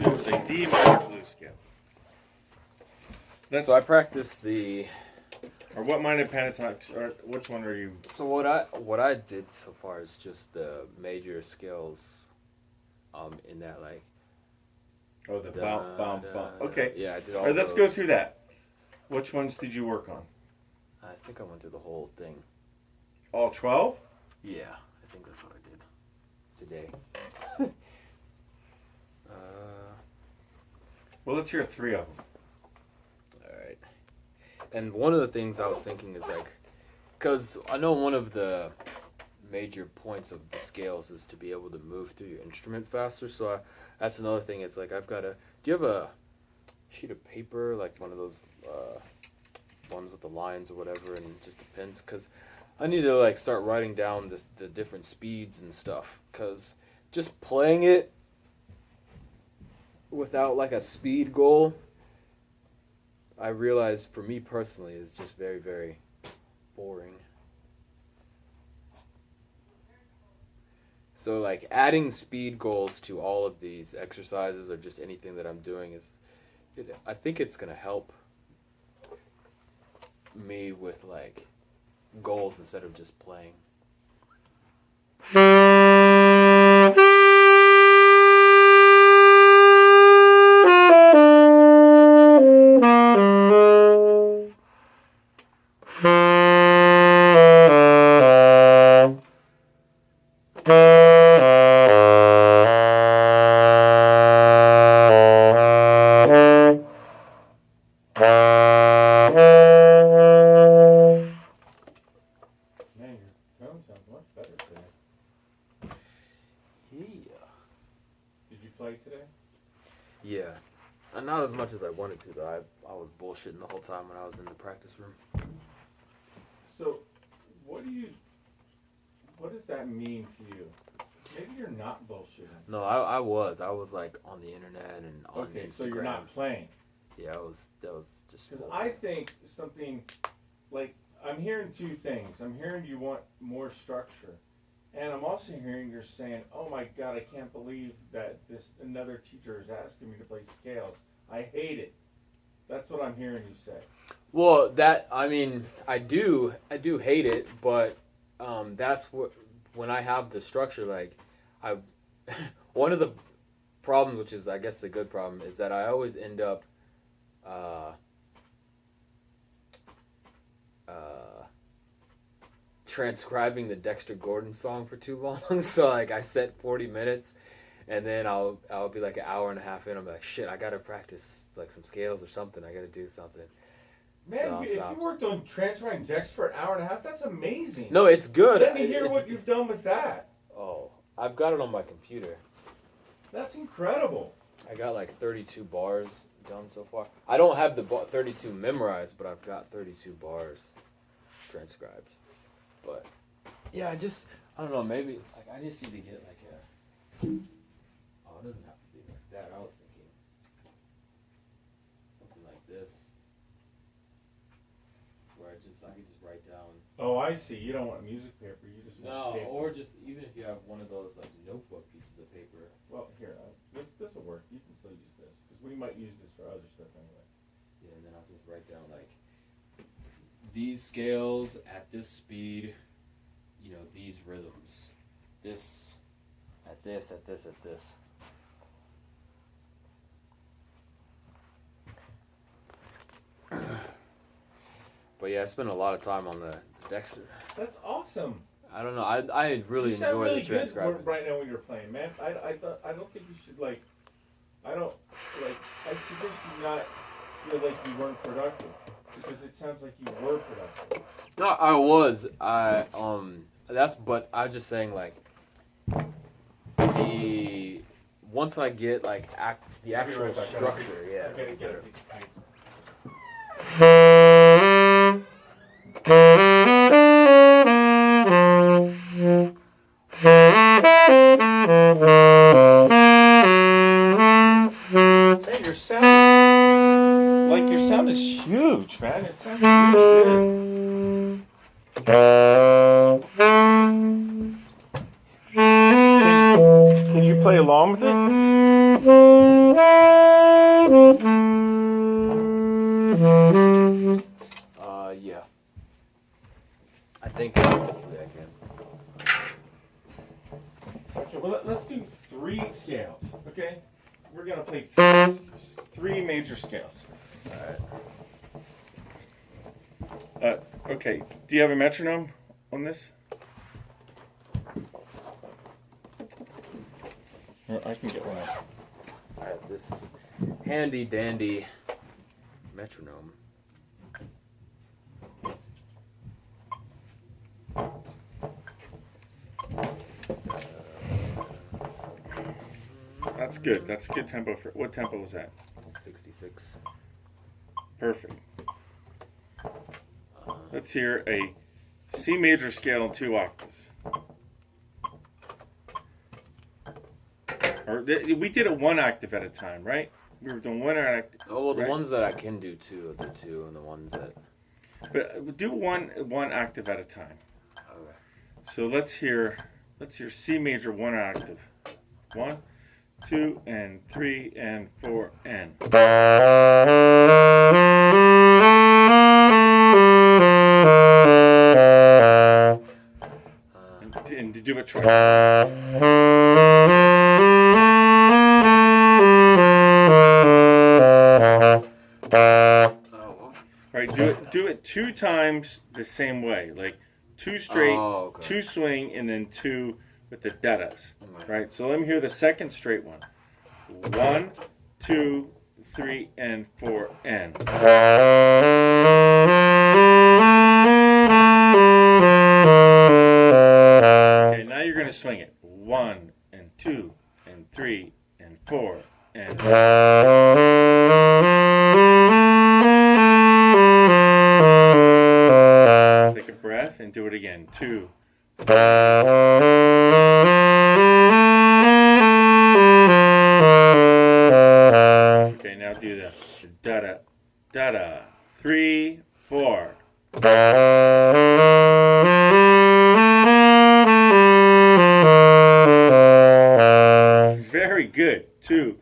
It's a D minor blues scale. So I practiced the. Or what minor pentatonic? Or which one are you? So what I did so far is just the major scales, in that like. Oh, the bump, bump, bump. Okay. Yeah, I did all. All right, let's go through that. Which ones did you work on? I think I went through the whole thing. All 12? Yeah, I think that's what I did today. Well, let's hear 3 of them. Alright. And one of the things I was thinking is like, because I know one of the major points of the scales is to be able to move through your instrument faster. So that's another thing. It's like I've got to. Do you have a sheet of paper, like one of those ones with the lines or whatever, and just the pins? Because I need to like start writing down the different speeds and stuff. Because just playing it without like a speed goal, I realize for me personally is just very, very boring. So like adding speed goals to all of these exercises or just anything that I'm doing I think it's gonna help me with like goals instead of just playing. Man, your tone sounds much better today. Yeah. Did you play today? Yeah. Not as much as I wanted to, though. I was bullshitting the whole time when I was in the practice room. So, what does that mean to you? Maybe you're not bullshitting. No, I was. I was like on the internet and on Okay, Instagram. so you're not playing. Yeah, that was just. Because I think something, like, I'm hearing 2 things. I'm hearing you want more structure. And I'm also hearing you're saying, oh my God, I can't believe that another teacher is asking me to play scales. I hate it. That's what I'm hearing you say. Well, I do hate it, but that's what, when I have the structure, like, one of the problems, which is, I guess, a good problem, is that I always end up, transcribing the Dexter Gordon song for too long. So, like, I set 40 minutes, and then I'll be like an hour and a half in, I'm like, shit, I gotta practice, like, some scales or something, I gotta do something. Man, So if you worked on transcribing Dex for an hour and a half, that's amazing. No, it's good. Let me hear what you've done with that. Oh, I've got it on my computer. That's incredible. I got like 32 bars done so far. I don't have the 32 memorized, but I've got 32 bars transcribed. But yeah, I don't know, maybe like I just need to get like a. Oh, it doesn't have to be like that. I was thinking something like this, where I could just write down. Oh, I see. You don't want music paper. You just want paper. Or just even if you have one of those like notebook pieces of paper. Well, here, this will work. You can still use this because we might use this for other stuff anyway. Yeah, and then I'll just write down like these scales at this speed, you know, these rhythms, this at this at this at this. But yeah, I spent a lot of time on the Dexter. That's awesome. I don't know. I really enjoy really the transcribing. good right now when you're playing, man. I don't think you should like. I suggest you not feel like you weren't productive because it sounds like you were productive. No, I was. But I'm just saying like once I get like the actual right back. structure, yeah. Okay, get it. Man, your sound is huge, man. It sounds really good. play along with it? Yeah. I think hopefully I can. Okay, well, let's do 3 scales, okay? We're going to play 3 major scales. Alright. Okay, do you have a metronome on this? Or I can get one out. I have this handy dandy metronome. That's good. That's a good tempo. What tempo was that? 66. Perfect. Let's hear a C major scale in 2 octaves. Or we did it 1 octave at a time, right? We were doing 1 octave. Oh well, the right? ones that I can do 2 are the 2, and the ones that. But do one octave at a time. Okay. So let's hear C major 1 octave. 1, 2, and 3, and 4, and. And to do it twice. Right, do it 2 times the same way, like 2 straight, 2 swing, and then 2 with the da-das. Right, so let me hear the second straight one. 1, 2, 3, and 4, and. Okay, now you're gonna swing it. 1 and 2 and 3 and 4 and. Take a breath and do it again. 2. Okay, now do the da-da, da-da. 3, 4. Very good. 2,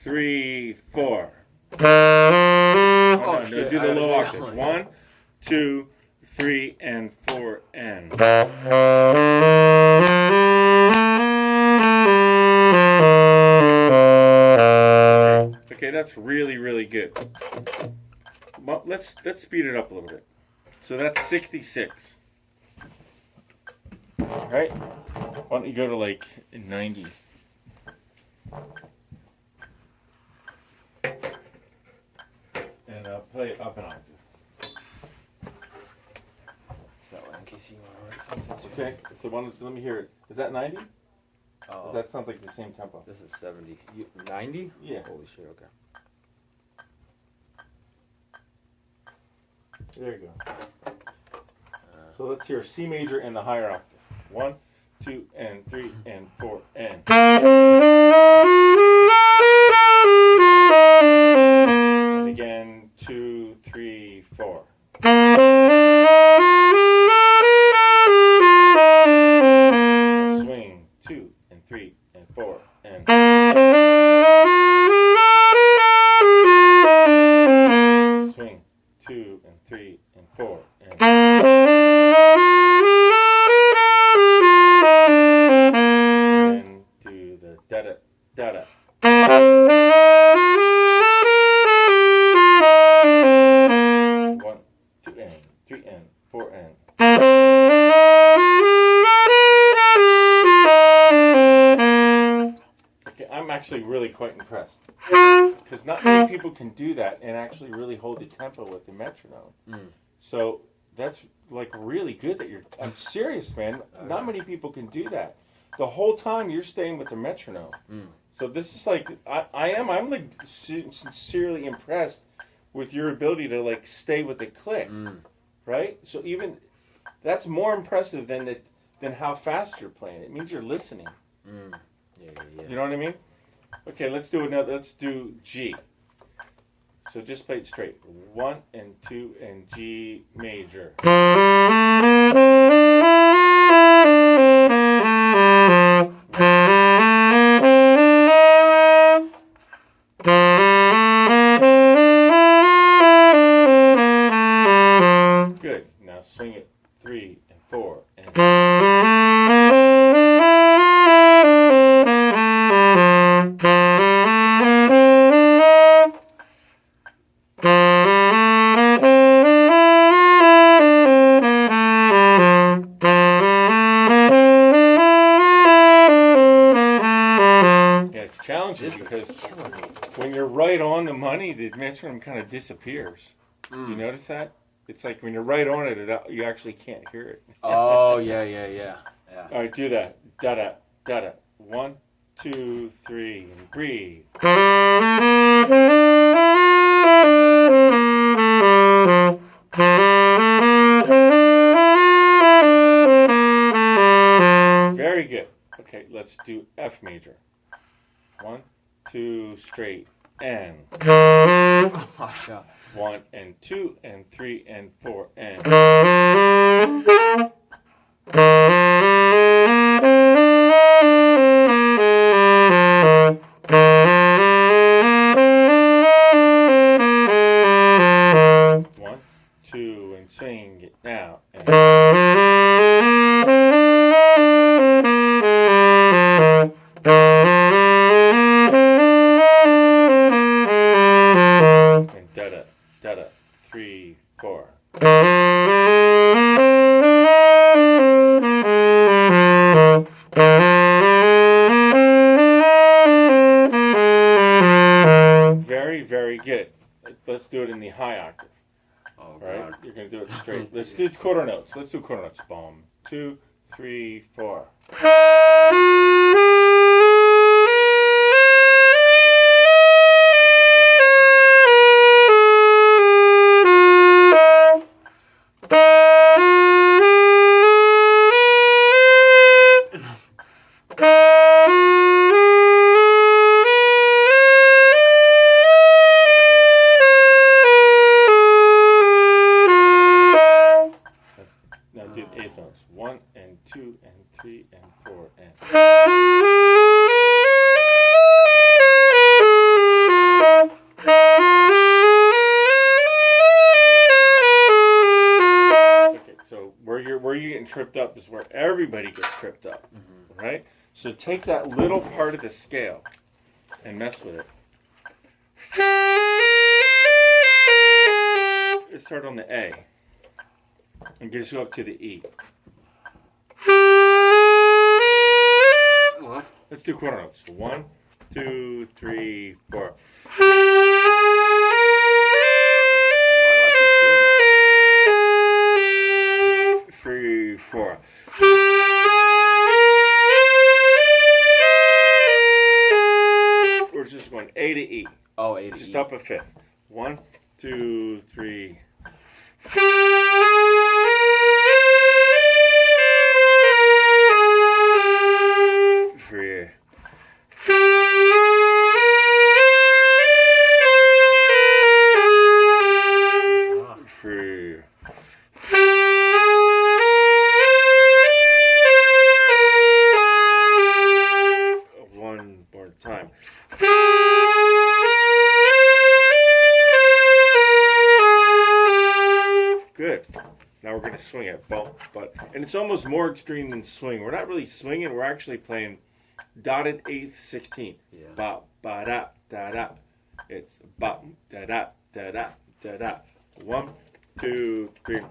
3, 4. No, do the low octave. 1, 2, 3, and 4, and. Okay, that's really, really good. Well, let's speed it up a little bit. So that's 66. All right. Why don't you go to like 90? And play it up an octave. So in case you want to write something. Okay. So let me hear it. Is that 90? Oh, That sounds like the same tempo. this is 70. 90? Yeah. Holy shit. Okay. There you go. So let's hear C major in the higher octave. 1, 2, and 3, and 4, and. And again, 2, 3, 4. Swing 2 and 3 and 4 and. Swing 2 and 3 and 4 and. Then do the da-da, da-da. One, 2, and 3, and 4, and. Okay, I'm actually really quite impressed. Because not many people can do that and actually really hold the tempo with the metronome. So that's like really good that you're. I'm serious, man. Not many people can do that. The whole time you're staying with the metronome. So this is like I'm like sincerely impressed with your ability to like stay with the click, right? So even that's more impressive than how fast you're playing. It means you're listening. Yeah. You know what I mean? Okay, let's do another. Let's do G. So just play it straight. 1 and 2 and G major. 3, and 4, and yeah, it's challenging because when you're right on the money, the metronome kind of disappears. You notice that? It's like when you're right on it, you actually can't hear it. Oh, yeah. All right, do that. Da-da, da-da. 1, 2, 3, and breathe. Very good. Okay, let's do F major. 1, 2, straight, and. Oh my God. 1 and 2 and 3 and 4 and. One, two, and swing it now. And. And da-da, da-da, 3, 4. Very, very good. Let's do it in the high octave. Oh, Right? God. You're going to do it straight. Let's do quarter notes. Let's do quarter notes. Boom. 2, 3, 4. Now do eighth notes. 1 and 2 and 3 and 4 and. Okay, so where you're getting tripped up is where everybody gets tripped up, right? So take that little part of the scale and mess with it. Let's start on the A and get you up to the E. What? Let's do quarter notes. 1, 2, 3, 4. Why do I keep doing 3, 4. We're just going A to E. that? Oh, 80. Just up a fifth. 1, 2, 3. 3. Ah. 3. 1 more time. Good. Now we're going to swing it. And it's almost more extreme than swing. We're not really swinging. We're actually playing dotted eighth, 16th. Yeah. Ba, ba, da, da, da. It's ba, da, da, da, da, da, da. 1, 2, 3.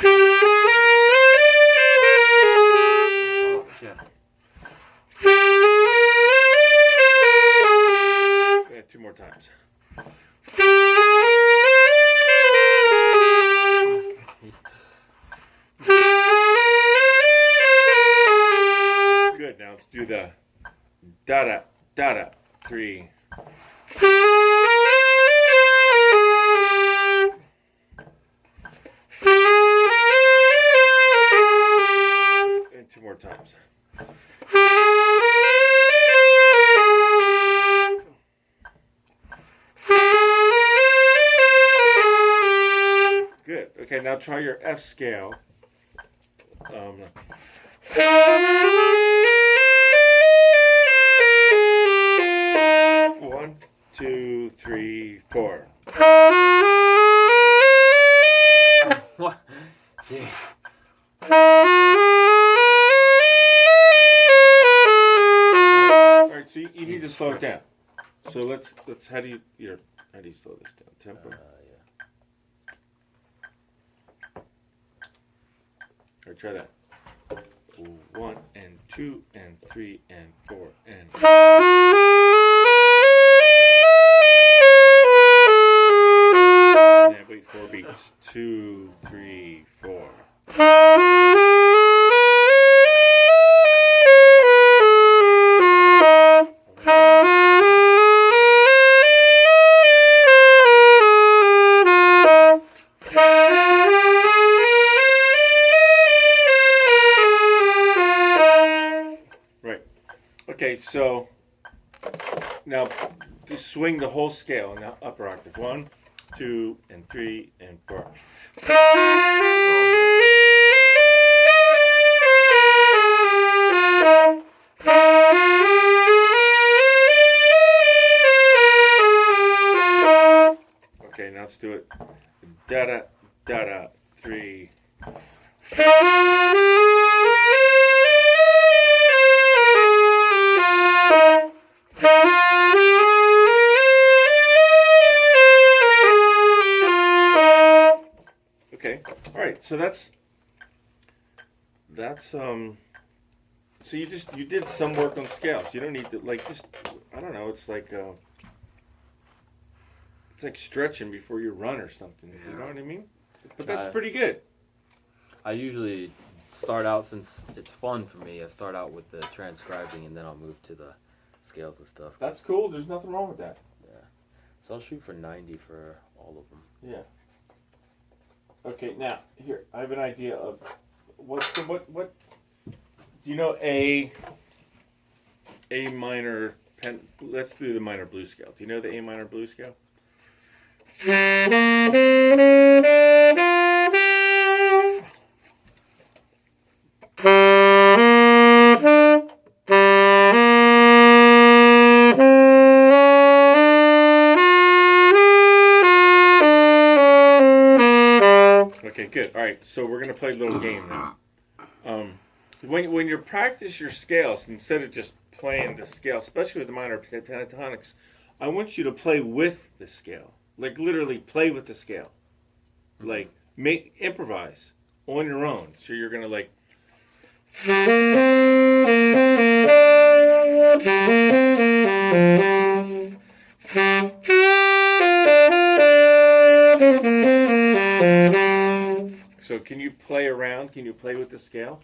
Oh, yeah. Yeah, 2 more times. Good. Now let's do the da da da da 3. And 2 more times. Good. Okay, now try your F scale. 1, 2, 3, 4. What? Gee. All right, so you need to slow it down. So let's how do you slow this down? Tempo. Yeah. All right, try that. 1 and 2 and 3 and 4 and. And then wait 4 beats. 2, 3, 4. Right. Okay, so now just swing the whole scale in the upper octave. 1, 2, and 3, and 4. Okay, now let's do it. Da da da da 3. Okay. All right. So that's so you did some work on scales. You don't need to I don't know. It's like stretching before you run or something. You know what I mean? But that's pretty good. I usually start out, since it's fun for me, I start out with the transcribing and then I'll move to the scales and stuff. That's cool. There's nothing wrong with that. Yeah. So I'll shoot for 90 for all of them. Yeah. Okay, now here I have an idea of what do you know A minor pen? Let's do the minor blues scale. Do you know the A minor blues scale? Okay, good. All right, so we're gonna play a little game now. When you practice your scales, instead of just playing the scale, especially with the minor pentatonics, I want you to play with the scale. Like literally play with the scale. Like improvise on your own. So you're gonna like. So can you play around? Can you play with the scale?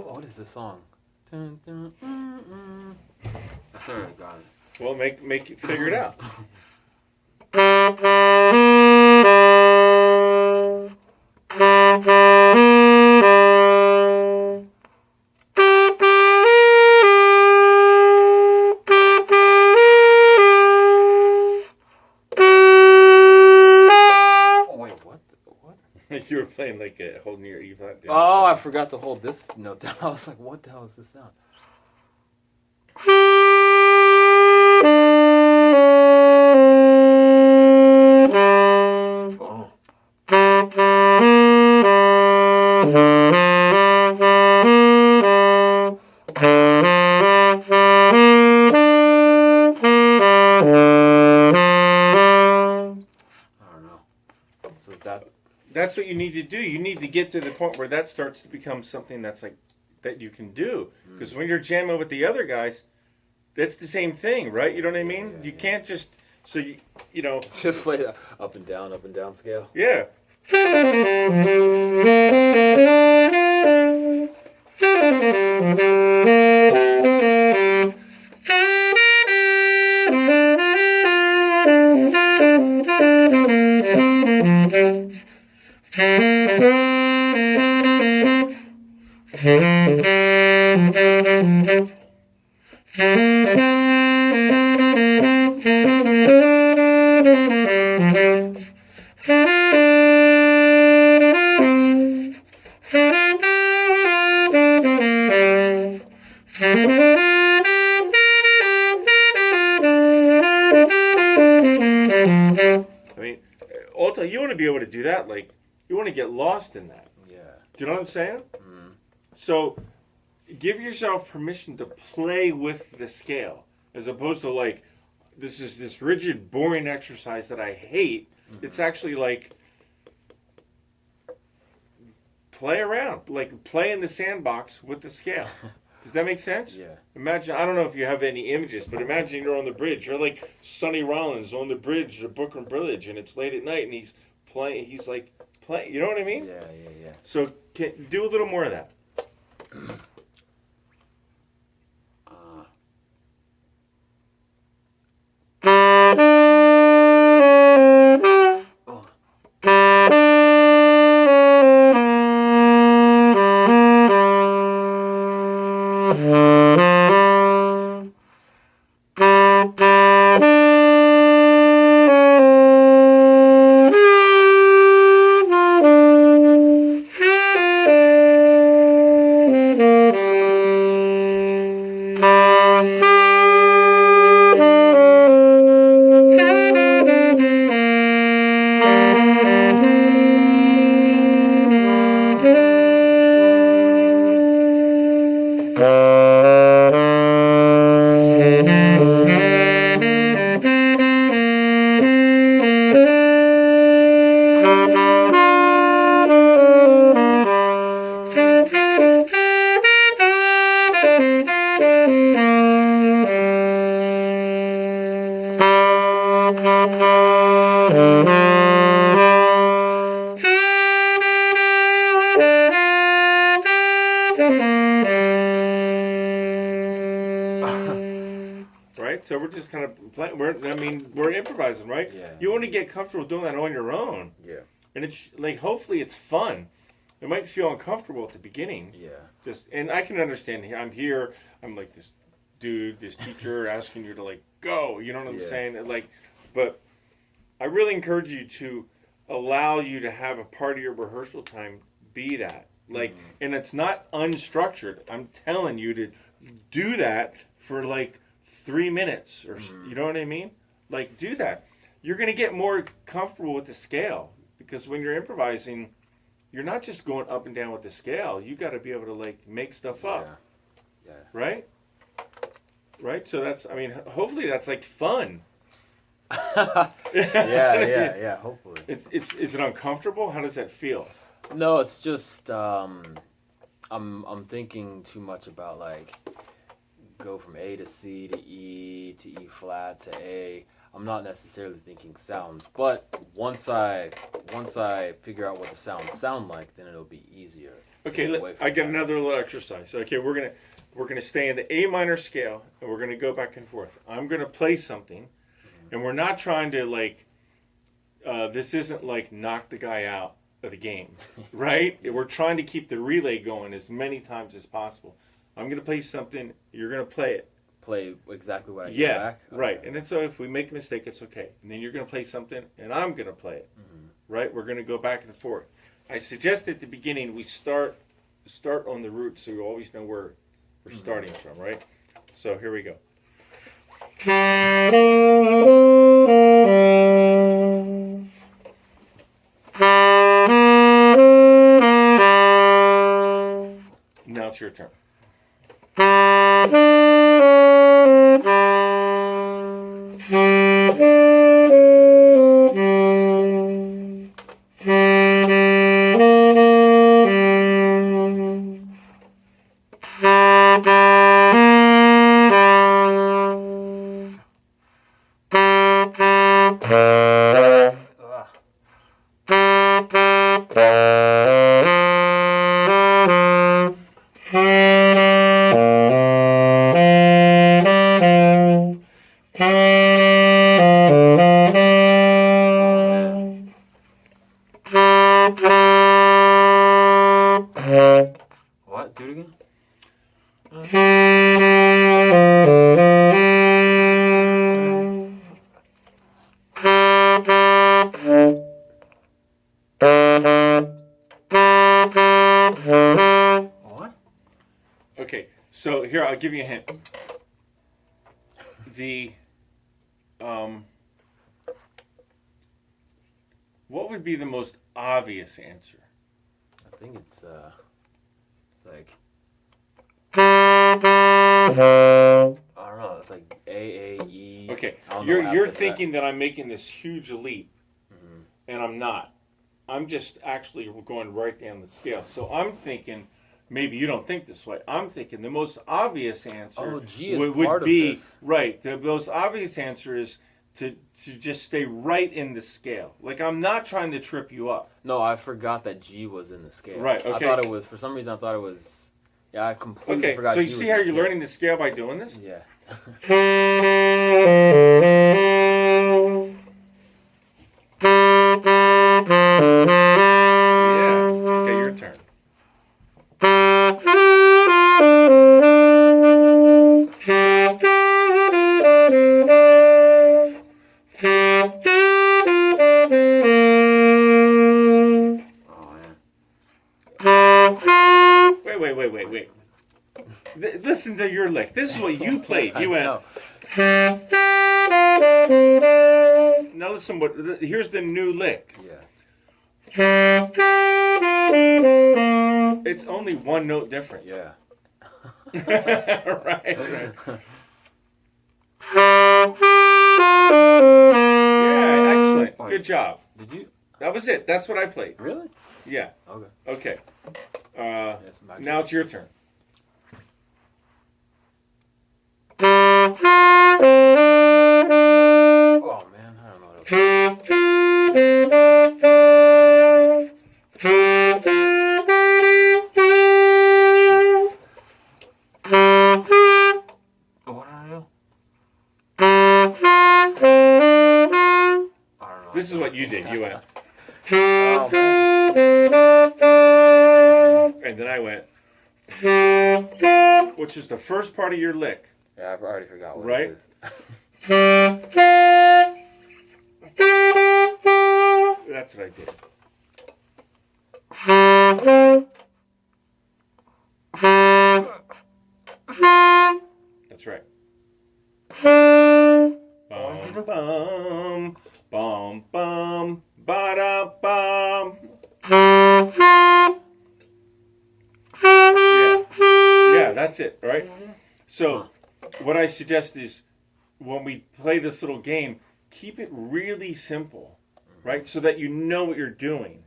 What is the song? Dun, dun, I sort of got it. Well, make it figure it out. You were playing like holding your E flat down. Oh, I forgot to hold this note down. I was like, what the hell is this sound? That's what you need to do. You need to get to the point where that starts to become something that's like that you can do. Because when you're jamming with the other guys, that's the same thing, right? You know what I mean? You can't just you know just play the up and down scale. Yeah. I mean, ultimately, you want to be able to do that. Like, you want to get lost in that. Yeah. Do you know what I'm saying? Mm. So, give yourself permission to play with the scale, as opposed to like, this is this rigid, boring exercise that I hate. Mm-hmm. It's actually like, play around, like play in the sandbox with the scale. Does that make sense? Yeah. Imagine, I don't know if you have any images, but imagine you're on the bridge. You're like Sonny Rollins on the bridge, the Brooklyn Bridge, and it's late at night, and he's playing. He's like playing. You know what I mean? Yeah. So do a little more of that. Right? So we're just kind of playing. We're improvising, right? Yeah. You want to get comfortable doing that on your own. Yeah. And it's like, hopefully it's fun. It might feel uncomfortable at the beginning. Yeah. And I can understand. I'm here. I'm like this dude, this teacher asking you to like go. You know what I'm saying? Like, but I really encourage you to allow you to have a part of your rehearsal time be that. Like, and it's not unstructured. I'm telling you to do that for like 3 minutes or you know what I mean? Like, do that. You're going to get more comfortable with the scale, because when you're improvising, you're not just going up and down with the scale. You got to be able to like make stuff up. Yeah. Right? Right? So that's, I mean, hopefully that's like fun. Yeah. Hopefully. Is it uncomfortable? How does that feel? No, it's just I'm thinking too much about like go from A to C to E flat to A. I'm not necessarily thinking sounds, but once I figure out what the sounds sound like, then it'll be easier. Okay, I got another little exercise. Okay, we're gonna stay in the A minor scale, and we're gonna go back and forth. I'm gonna play something, and we're not trying to like. This isn't like knock the guy out of the game, right? We're trying to keep the relay going as many times as possible. I'm gonna play something. You're gonna play it. Play exactly what I get back? Okay. Right. And then so if we make a mistake, it's okay. And then you're going to play something, and I'm going to play it. Right? We're going to go back and forth. I suggest at the beginning we start on the root, so you always know where we're starting from, right? So here we go. Now it's your turn. Okay, so here I'll give you a hint. What would be the most obvious answer? I think it's like I don't know. It's like A-A-E. Okay, I don't know you're after thinking that I'm making this huge leap, Mhm. and I'm not. I'm just actually going right down the scale. So I'm thinking, maybe you don't think this way. I'm thinking the most obvious answer Oh, G is would part of be this. right. The most obvious answer is to just stay right in the scale. Like I'm not trying to trip you up. No, I forgot that G was in the scale. Right, okay. I thought it was, for some reason I thought it was, yeah, I completely Okay, forgot so you G see was how in the you're scale. learning the scale by doing this? Yeah. Yeah. Okay, your turn. Oh, man. Wait. Listen to your lick. This is what you played. You went. No. Now listen. Here's the new lick. Yeah. It's only one note different. Yeah. right. Yeah, excellent. Good job. Did you? That was it. That's what I played. Really? Yeah. Okay. Okay. That's my Now it's your turn. Oh, man, I don't know what What did I do? I don't know. This is what you did. You went. Oh, man. And then I went. Which is the first part of your lick. Yeah, I've already forgot what Right? it is. That's what I did. That's right. Bum, bum, bum, bum, ba-da, bum. Yeah, that's it, right? So, what I suggest is when we play this little game, keep it really simple, right? So that you know what you're doing.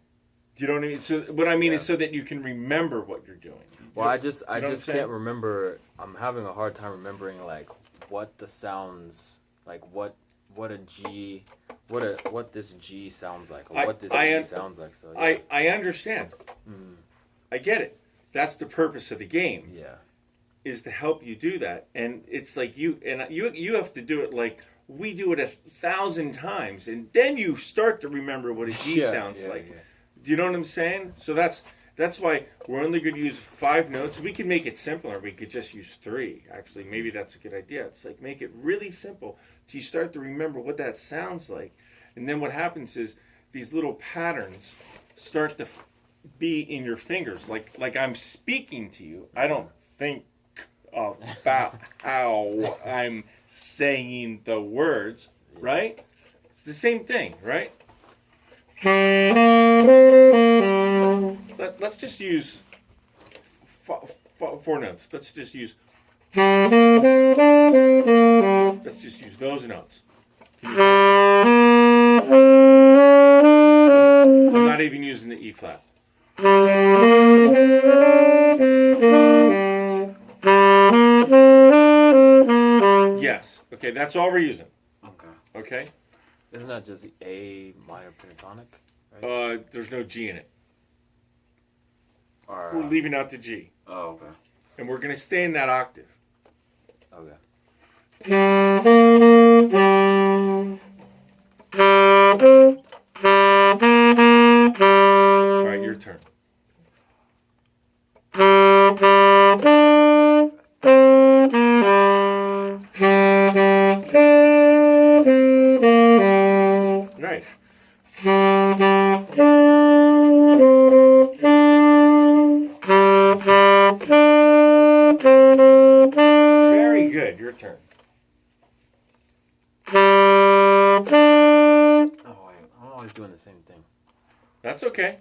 Do you know what I mean? So what I mean is so that you can remember what you're doing. Well, I just know what I'm can't saying? remember. I'm having a hard time remembering like what the sounds like what a G what this G sounds like or what this I G sounds like. So yeah. I understand. I get it. That's the purpose of the game. Yeah. Is to help you do that, and it's like you have to do it like we do it 1,000 times, and then you start to remember what a G sounds like. Yeah. Do you know what I'm saying? So that's why we're only going to use 5 notes. We can make it simpler. We could just use 3. Actually, maybe that's a good idea. It's like make it really simple till you start to remember what that sounds like, and then what happens is these little patterns start to be in your fingers, like I'm speaking to you. I don't think about how I'm saying the words, right? It's the same thing, right? Let's just use 4 notes. Let's just use those notes. I'm not even using the E flat. Yes. Okay, that's all we're using. Okay. Okay? Isn't that just A minor pentatonic? Right? There's no G in it. Or, We're leaving out the G. Oh, okay. And we're going to stay in that octave. Okay. All right, your turn. Nice. turn. Oh wait, I'm always doing the same thing. That's okay.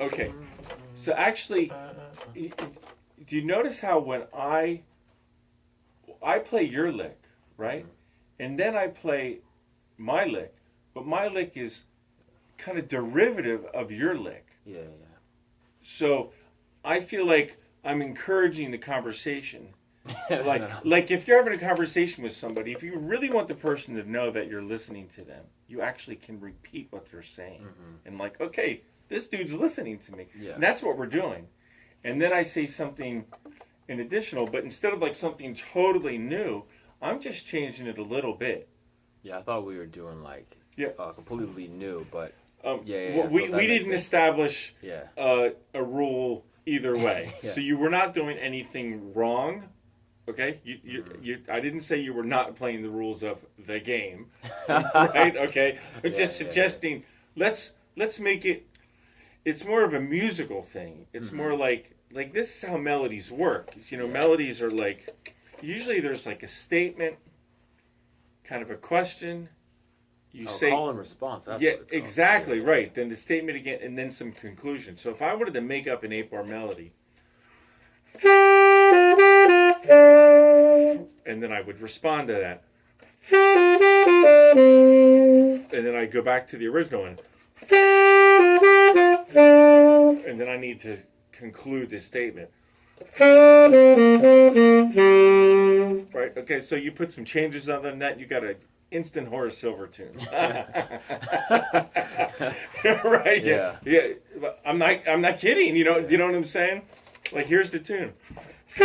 Okay. So actually, do you notice how when I play your lick, right? And then I play my lick, but my lick is kind of derivative of your lick. Yeah. So I feel like I'm encouraging the conversation. Like, No. like if you're having a conversation with somebody, if you really want the person to know that you're listening to them, you actually can repeat what they're saying. And like, okay, this dude's listening to me. Yeah. And that's what we're doing. And then I say something in additional, but instead of like something totally new, I'm just changing it a little bit. Yeah, I thought we were doing like Yeah. completely new, but We so that makes didn't sense. establish yeah. a rule either way. Yeah. So you were not doing anything wrong. Okay, I didn't say you were not playing the rules of the game, right? Okay, but just suggesting let's make it. It's more of a musical thing. It's more like this is how melodies work. You know, melodies are like usually there's like a statement, kind of a question. You say call and response. That's yeah, what it's called. exactly Yeah. right. Then the statement again, and then some conclusion. So if I wanted to make up an 8-bar melody. And then I would respond to that. And then I'd go back to the original one. And then I need to conclude this statement. Right? Okay, so you put some changes on that, you got an instant Horace Silver tune. Right? Yeah. Yeah. I'm not kidding, you know what I'm saying? Like here's the tune. I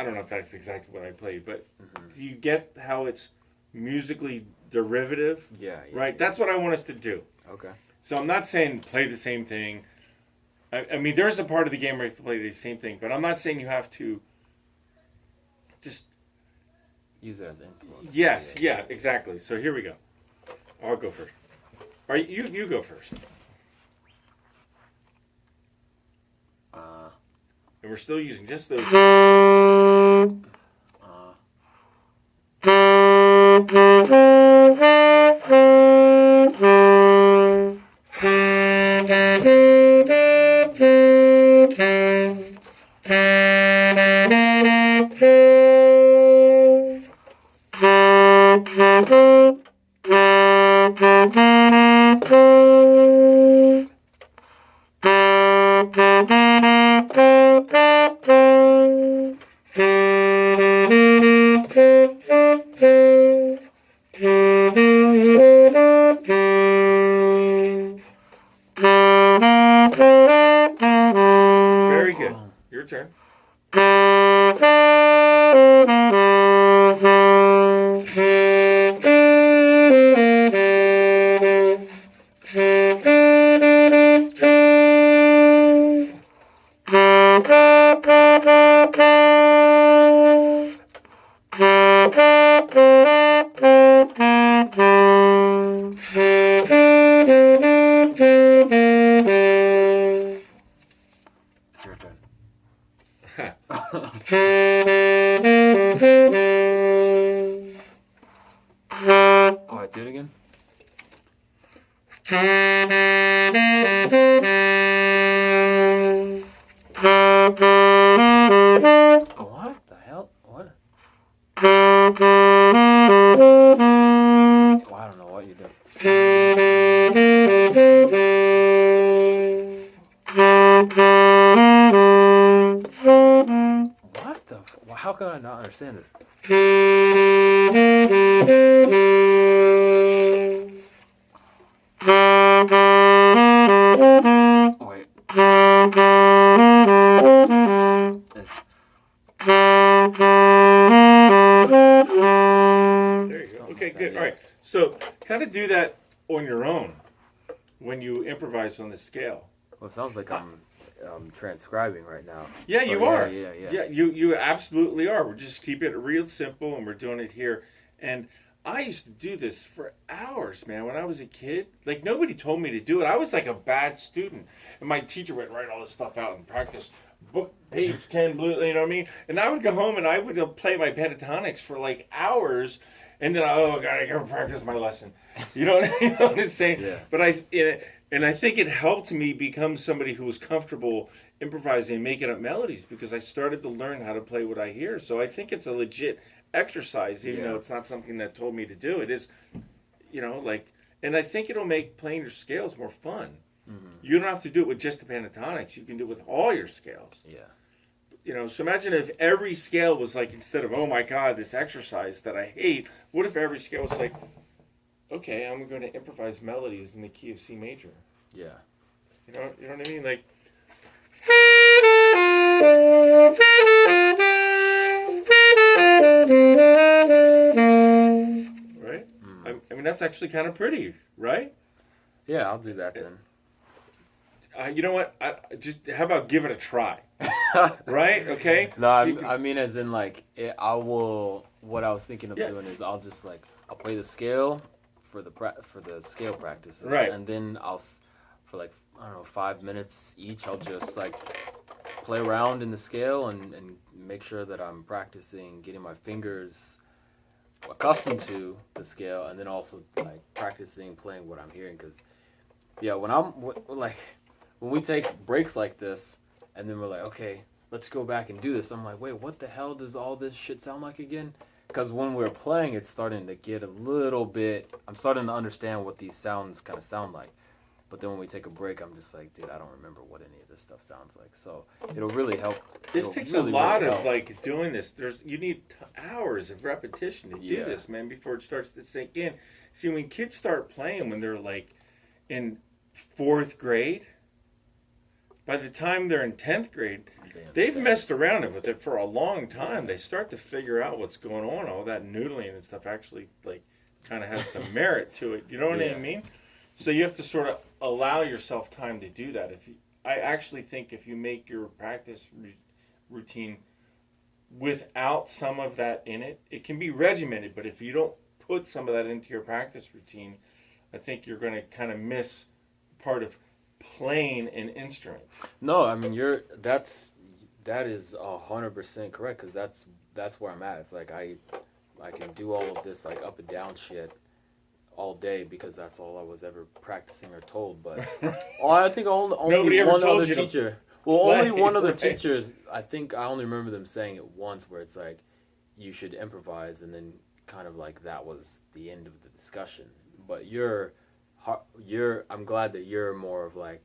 don't know if that's exactly what I played, but do you get how it's musically derivative? Yeah. Right? That's what I want us to do. Okay. So I'm not saying play the same thing. I mean, there's a part of the game where you have to play the same thing, but I'm not saying you have to just... Use it as influence. Yes, yeah, exactly. So here we go. I'll go first. All right, you go first. And we're still using just those... Very good. Your turn. It's your turn. Oh, I do it again? Oh, what the hell? What? Oh, I don't know what you did. What the? How could I not understand this? Wait. There you go. Okay, good. All right. So kind of do that on your own when you improvise on the scale. Well, it sounds like I'm transcribing right now. Yeah, So, you are. Yeah. You absolutely are. We're just keeping it real simple, and we're doing it here. And I used to do this for hours, man. When I was a kid, like nobody told me to do it. I was like a bad student, and my teacher would write all this stuff out and practice book page 10 blue. You know what I mean? And I would go home and I would play my pentatonics for like hours, and then oh god, I gotta practice my lesson. You know what I'm saying? Yeah. But I think it helped me become somebody who was comfortable improvising and making up melodies because I started to learn how to play what I hear. So I think it's a legit exercise, even though it's not something that told me to do. It is, like, and I think it'll make playing your scales more fun. Mm-hmm. You don't have to do it with just the pentatonics. You can do it with all your scales. Yeah. So imagine if every scale was like, instead of, oh my God, this exercise that I hate, what if every scale was like, okay, I'm going to improvise melodies in the key of C major. Yeah. You know what I mean? Like, right? I mean, that's actually kind of pretty, right? Yeah, I'll do that then. You know what? How about give it a try? Right? Okay? No, I mean as in like, what I was thinking of doing is I'll play the scale for the scale practices. Right. And then for like, I don't know, 5 minutes each, I'll just like play around in the scale and make sure that I'm practicing getting my fingers accustomed to the scale, and then also like practicing playing what I'm hearing. Because when we take breaks like this and then we're like, okay, let's go back and do this, I'm like, wait, what the hell does all this shit sound like again? Because when we're playing, it's starting to get a little bit, I'm starting to understand what these sounds kind of sound like. But then when we take a break, I'm just like, dude, I don't remember what any of this stuff sounds like. So it'll really help. This takes a lot of like doing this. You need hours of repetition to do this, man, before it starts to sink in. See, when kids start playing when they're like in 4th grade, by the time they're in 10th grade, they've messed around with it for a long time. They start to figure out what's going on. All that noodling and stuff actually like kind of has some merit to it. You know what I mean? So you have to sort of allow yourself time to do that. I actually think if you make your practice routine without some of that in it, it can be regimented. But if you don't put some of that into your practice routine, I think you're going to kind of miss part of playing an instrument. No, I mean that is 100% correct, because that's where I'm at. It's like I can do all of this like up and down shit all day because that's all I was ever practicing or told. But I think only Nobody ever one told other you to teacher. play, Only one other right? teacher. I think I only remember them saying it once, where it's like you should improvise, and then kind of like that was the end of the discussion. But I'm glad that you're more of like,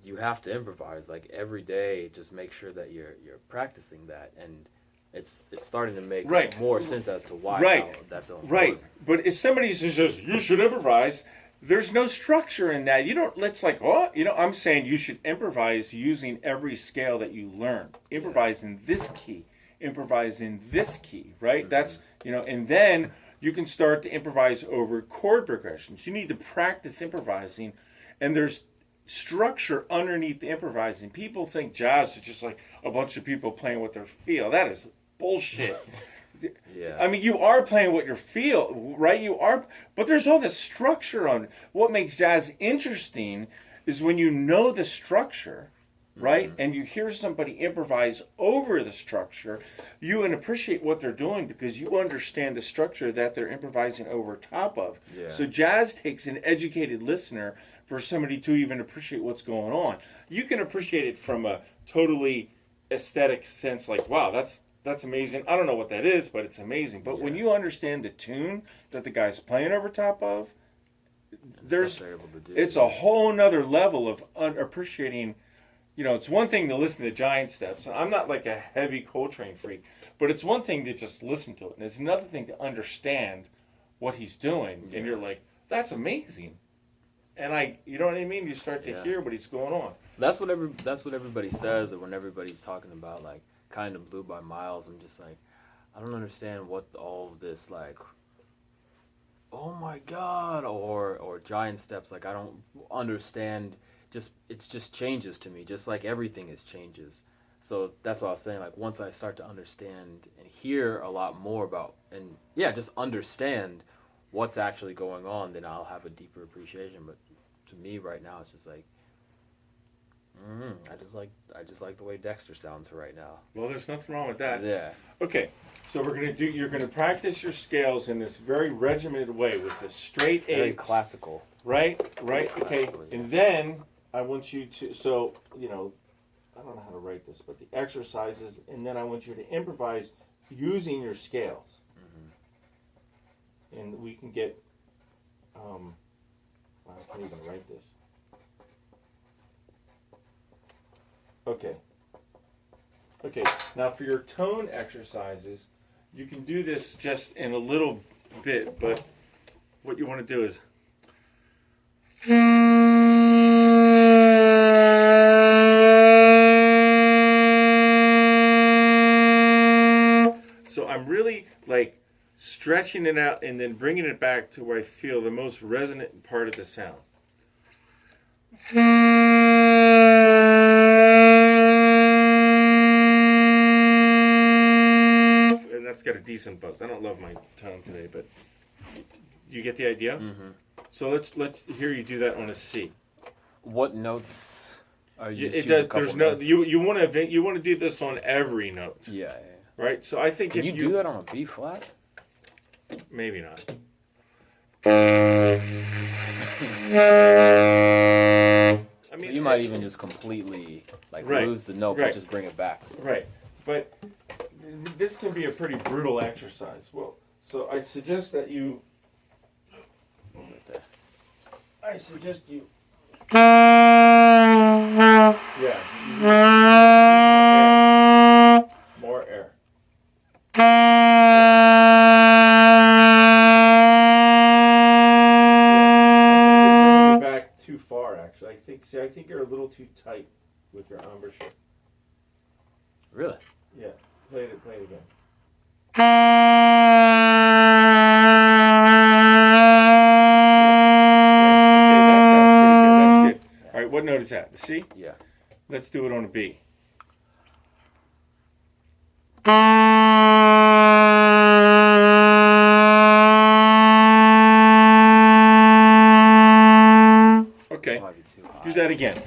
you have to improvise like every day. Just make sure that you're practicing that, and it's starting to make more sense as to why that's so important. Right. But if somebody says you should improvise, there's no structure in that. You don't. Let's like what I'm saying. You should improvise using every scale that you learn. Improvise in this key. Improvise in this key. Right. Mm-hmm. That's and then you can start to improvise over chord progressions. You need to practice improvising, and there's structure underneath the improvising. People think jazz is just like a bunch of people playing what they feel. That is bullshit. Yeah. I mean, you are playing what you feel, right? You are, but there's all this structure on it. What makes jazz interesting is when you know the structure, right? Mm-hmm. And you hear somebody improvise over the structure, you can appreciate what they're doing because you understand the structure that they're improvising over top of. Yeah. So jazz takes an educated listener for somebody to even appreciate what's going on. You can appreciate it from a totally aesthetic sense, like, wow, that's amazing. I don't know what that is, but it's amazing. But when you understand the tune that the guy's playing over top of, it's a whole nother level of appreciating. It's one thing to listen to giant steps. I'm not like a heavy Coltrane freak, but it's one thing to just listen to it, and it's another thing to understand what he's doing. And you're like, that's amazing. And you know what I mean? You start to hear what he's going on. That's what everybody says, or when everybody's talking about like Kind of Blue by Miles. I'm just like, I don't understand what all of this like, oh my god, or giant steps. Like, I don't understand it just changes to me, just like everything is changes. So that's what I was saying. Like once I start to understand and hear a lot more about, and yeah, just understand what's actually going on, then I'll have a deeper appreciation. But to me, right now, it's just like, I just like the way Dexter sounds right now. Well, there's nothing wrong with that. Yeah. Okay, so you're gonna practice your scales in this very regimented way with the straight Very eights. classical. Right. Okay, Classical, yeah. and then I want you to. So I don't know how to write this, but the exercises, and then I want you to improvise using your scales, and we can get. I can't even write this. Okay. Okay. Now for your tone exercises, you can do this just in a little bit, but what you want to do is. So I'm really like stretching it out and then bringing it back to where I feel the most resonant part of the sound. And that's got a decent buzz. I don't love my tone today, but you get the idea? Mm-hmm. So let's hear you do that on a C. What notes are you? There's no you want to do this on every note. Yeah. Right? So I think Can if you do that on a B flat? Maybe not. I mean, So you might even just completely lose the note, but just bring it back. Right. But this can be a pretty brutal exercise. Well, so I suggest that you. I suggest you. Yeah. More air. Bringing it back too far, actually. I think you're a little too tight with your embouchure. Really? Yeah. Play it again. Okay, that sounds pretty good. That's good. All right, what note is that? The C? Yeah. Let's do it on a B. Okay. Might be too high. Do that again.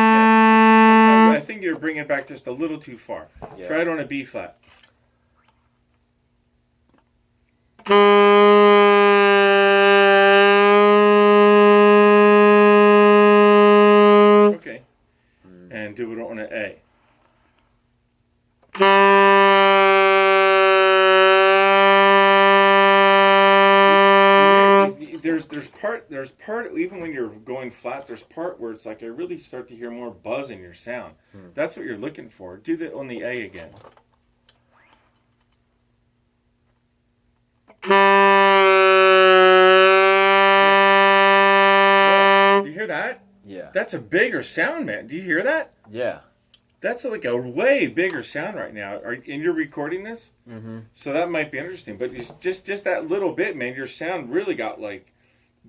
Sometimes I think you're bringing it back just a little too far. Yeah. Try it on a B flat. Okay. And do it on an A. There's part even when you're going flat, there's part where it's like I really start to hear more buzz in your sound. That's what you're looking for. Do that on the A again. Do you hear that? Yeah. That's a bigger sound, man. Do you hear that? Yeah. That's like a way bigger sound right now. And you're recording this? Mm-hmm. So that might be interesting. But it's just that little bit, man, your sound really got like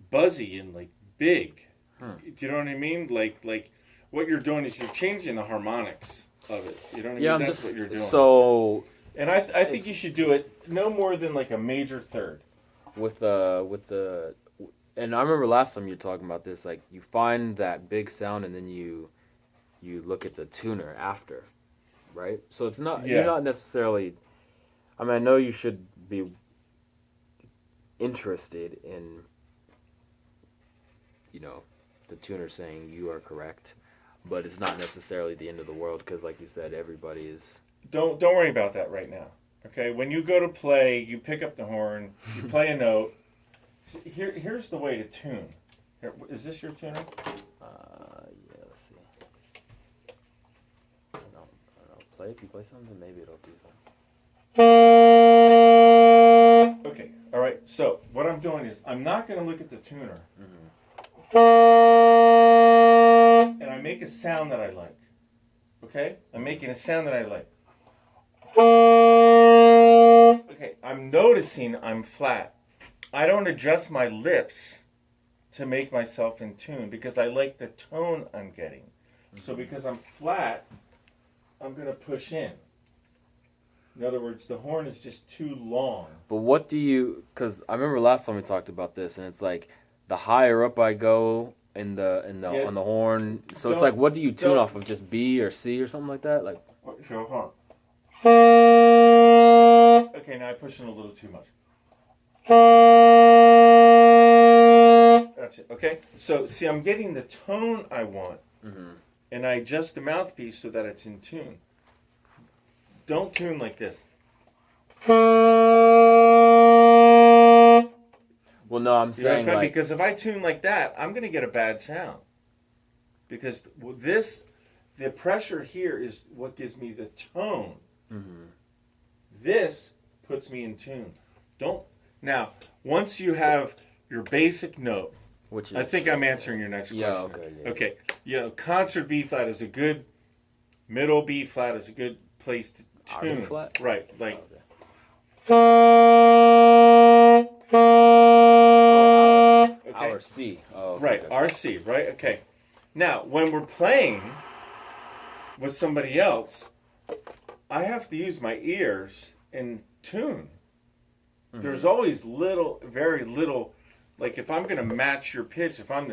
buzzy and like big. Do you know what I mean? Like what you're doing is you're changing the harmonics of it. You know what I mean? Yeah, That's what you're doing. So And I think you should do it no more than like a major third. with the and I remember last time you were talking about this, like you find that big sound and then you look at the tuner after, right? So it's not you're not necessarily. I mean, I know you should be interested in, the tuner saying you are correct, but it's not necessarily the end of the world because, like you said, everybody is. Don't worry about that right now. Okay, when you go to play, you pick up the horn, you play a note. Here's the way to tune. Here, is this your tuner? Yeah, let's see. I don't know. If you play something, maybe it'll do something. Okay, all right. So what I'm doing is I'm not going to look at the tuner, and I make a sound that I like. Okay, I'm making a sound that I like. Okay, I'm noticing I'm flat. I don't adjust my lips to make myself in tune because I like the tone I'm getting. So because I'm flat, I'm going to push in. In other words, the horn is just too long. But what do you? Because I remember last time we talked about this, and it's like the higher up I go in the Yeah. on the horn. So it's Don't- like, what do you tune don't- off of? Just B or C or something like that? Like, Here, hold on. Okay, now I push in a little too much. That's it. Okay, so see, I'm getting the tone I want, and I adjust the mouthpiece so that it's in tune. Don't tune like this. well, no, I'm You know, saying like, because if I tune like that, I'm going to get a bad sound. Because the pressure here is what gives me the tone. This puts me in tune. Now, once you have your basic note, which is, I think I'm answering your next Yeah, question. okay, yeah. Okay. You know, concert B flat is a good, middle B flat is a good place to R B tune. flat? Right. Like. Okay. or C. Oh, okay, Right, okay. RC, right? Okay. Now, when we're playing with somebody else, I have to use my ears and tune. There's always very little, like if I'm going to match your pitch, if I'm